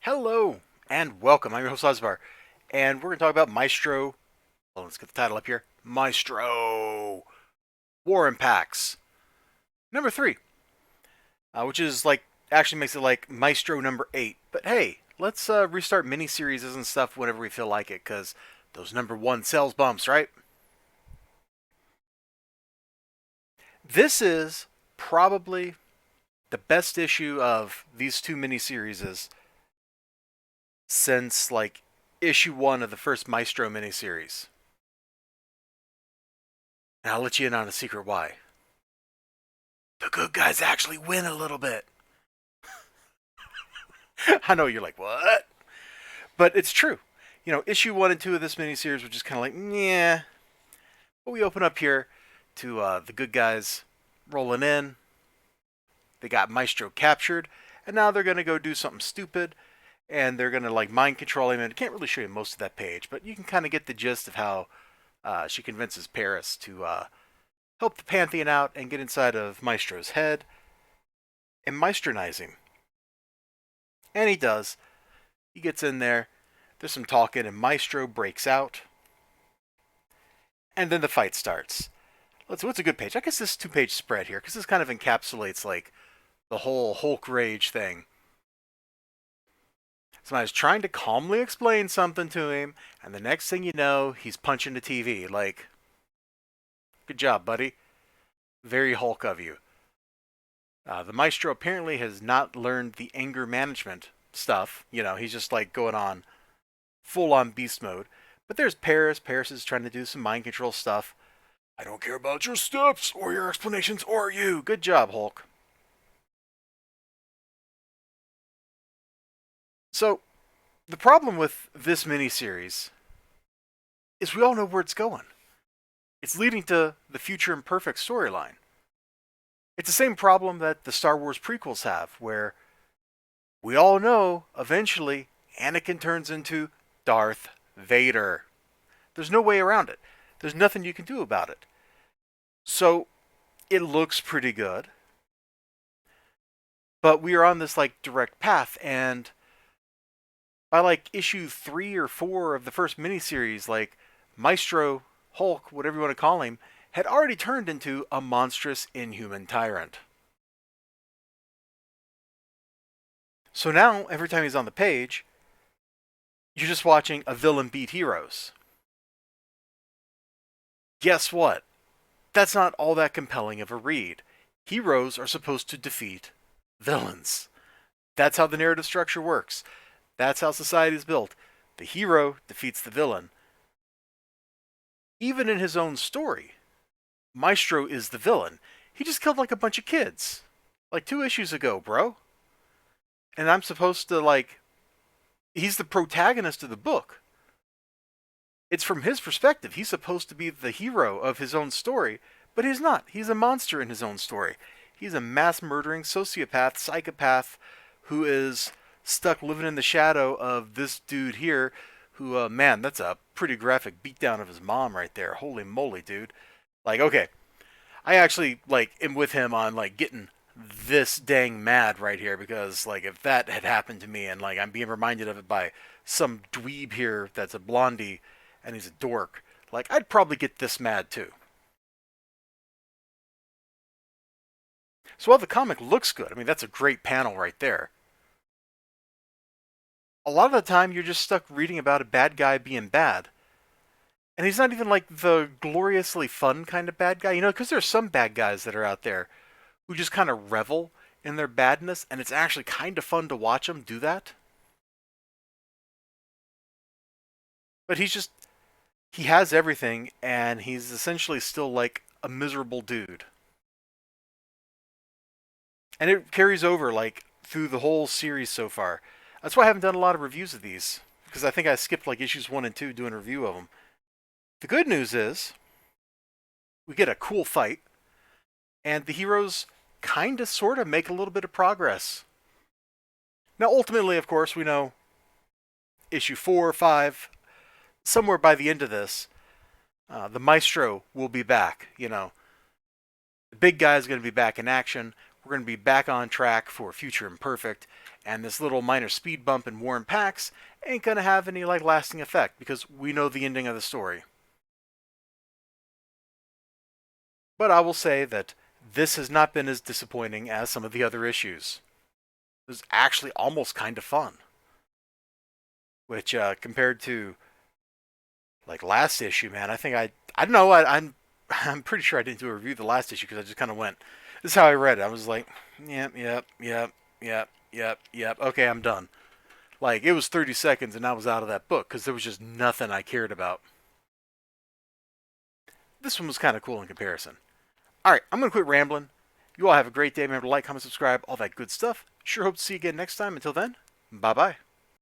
Hello and welcome. I'm your host Elizibar, and we're going to talk about Maestro. Well, let's get the title up here. Maestro War Impacts number 3, which is like actually makes it like Maestro number 8. But hey, let's restart miniseries and stuff whenever we feel like it, because those number 1 sales bumps, right? This is probably the best issue of these two miniseries since like issue 1 of the first Maestro miniseries. And I'll let you in on a secret why. The good guys actually win a little bit. I know you're like, what? But it's true. You know, issue 1 and 2 of this miniseries were just kind of like, yeah. But we open up here to the good guys rolling in. They got Maestro captured, and now they're going to go do something stupid, and they're going to like mind control him. And I can't really show you most of that page, but you can kind of get the gist of how she convinces Paris to help the Pantheon out and get inside of Maestro's head and Maestronize him. And he does. He gets in there. There's some talking, and Maestro breaks out. And then the fight starts. Let's see, what's a good page? I guess this 2-page spread here, because this kind of encapsulates like the whole Hulk rage thing. Somebody's trying to calmly explain something to him, and the next thing you know, he's punching the TV. Like, good job, buddy. Very Hulk of you. The Maestro apparently has not learned the anger management stuff. You know, he's just like going on full on beast mode. But there's Paris. Paris is trying to do some mind control stuff. I don't care about your steps or your explanations or you. Good job, Hulk. So, the problem with this miniseries is we all know where it's going. It's leading to the Future Imperfect storyline. It's the same problem that the Star Wars prequels have, where we all know eventually Anakin turns into Darth Vader. There's no way around it. There's nothing you can do about it. So it looks pretty good, but we are on this like direct path, and by like issue 3 or 4 of the first miniseries, like Maestro, Hulk, whatever you want to call him, had already turned into a monstrous inhuman tyrant. So now, every time he's on the page, you're just watching a villain beat heroes. Guess what? That's not all that compelling of a read. Heroes are supposed to defeat villains. That's how the narrative structure works. That's how society is built. The hero defeats the villain. Even in his own story, Maestro is the villain. He just killed like a bunch of kids. Like 2 issues ago, bro. And I'm supposed to like... He's the protagonist of the book. It's from his perspective. He's supposed to be the hero of his own story, but he's not. He's a monster in his own story. He's a mass-murdering sociopath, psychopath, who is stuck living in the shadow of this dude here, who, man, that's a pretty graphic beatdown of his mom right there. Holy moly, dude. Like, okay, I actually, like, am with him on, like, getting this dang mad right here, because, like, if that had happened to me, and, like, I'm being reminded of it by some dweeb here that's a blondie, and he's a dork, like, I'd probably get this mad, too. So while the comic looks good, I mean, that's a great panel right there, a lot of the time you're just stuck reading about a bad guy being bad. And he's not even like the gloriously fun kind of bad guy, you know, because there's some bad guys that are out there who just kind of revel in their badness, and it's actually kind of fun to watch them do that. But he has everything, and he's essentially still like a miserable dude. And it carries over like through the whole series so far. That's why I haven't done a lot of reviews of these, because I think I skipped like issues 1 and 2 doing a review of them. The good news is we get a cool fight, and the heroes kind of sort of make a little bit of progress. Now, ultimately, of course, we know issue 4 or 5, somewhere by the end of this, the Maestro will be back. You know, the big guy is going to be back in action. we're going to be back on track for Future Imperfect, and this little minor speed bump in War and Pax ain't going to have any like lasting effect because we know the ending of the story. But I will say that this has not been as disappointing as some of the other issues. It was actually almost kind of fun, which compared to like last issue, man, I think I don't know, I'm pretty sure I didn't do a review of the last issue because I just kind of went. This is how I read it. I was like, yep. Okay, I'm done. Like it was 30 seconds and I was out of that book because there was just nothing I cared about. This one was kind of cool in comparison. All right, I'm gonna quit rambling. You all have a great day. Remember to like, comment, subscribe, all that good stuff. Sure hope to see you again next time. Until then, bye bye.